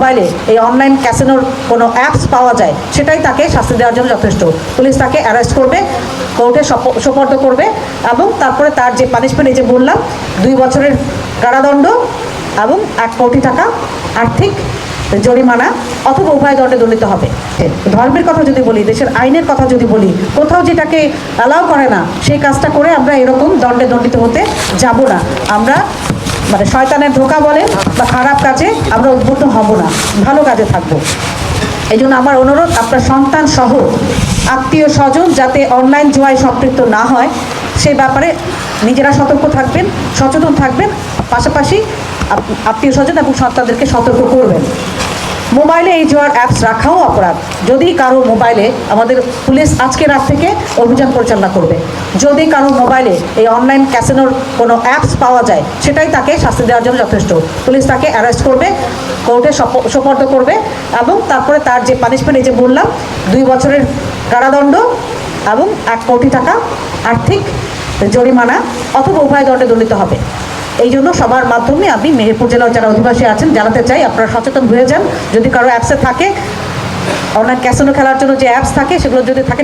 মোবাইলে এই অনলাইন ক্যাসিনোর কোনো অ্যাপস পাওয়া যায়, সেটাই তাকে শাস্তি দেওয়ার জন্য যথেষ্ট। পুলিশ তাকে অ্যারেস্ট করবে, কোর্টে সোপর্দ করবে, এবং তারপরে তার যে পানিশমেন্ট, এই যে বললাম 2 বছরের কারাদণ্ড এবং 1 কোটি টাকা আর্থিক জরিমানা অথবা উভয় দণ্ডে দণ্ডিত হবে। ধর্মের কথা যদি বলি, দেশের আইনের কথা যদি বলি, কোথাও যেটাকে অ্যালাউ করে না সেই কাজটা করে আমরা এরকম দণ্ডে দণ্ডিত হতে যাব না। আমরা মানে শয়তানের ধোঁকা বলেন বা খারাপ কাজে আমরা উদ্বুদ্ধ হব না, ভালো কাজে থাকবো। এই জন্য আমার অনুরোধ, আপনার সন্তান সহ আত্মীয় স্বজন যাতে অনলাইন জুয়ায় সম্পৃক্ত না হয় সেই ব্যাপারে নিজেরা সতর্ক থাকবেন, সচেতন থাকবেন, পাশাপাশি আত্মীয় স্বজন এবং সন্তানদেরকে সতর্ক করবেন। মোবাইলে এই জুয়ার অ্যাপস রাখাও অপরাধ। যদি কারো মোবাইলে, আমাদের পুলিশ আজকে রাত থেকে অভিযান পরিচালনা করবে, যদি কারো মোবাইলে এই অনলাইন ক্যাসিনোর কোনো অ্যাপস পাওয়া যায়, সেটাই তাকে শাস্তি দেওয়ার জন্য যথেষ্ট। পুলিশ তাকে অ্যারেস্ট করবে, কোর্টে সোপর্দ করবে, এবং তারপরে তার যে পানিশমেন্ট, এই যে বললাম 2 বছরের কারাদণ্ড এবং 1 কোটি টাকা আর্থিক জরিমানা অথবা উভয় দণ্ডে দণ্ডিত হবে। এই জন্য সবার মাধ্যমে আমি মেহেরপুর জেলার যারা অধিবাসী আছেন জানাতে চাই, আপনারা সচেতন হয়ে যান। যদি কারো অ্যাপসে থাকে, অনলাইন ক্যাসিনো খেলার জন্য যে অ্যাপস থাকে সেগুলো যদি থাকে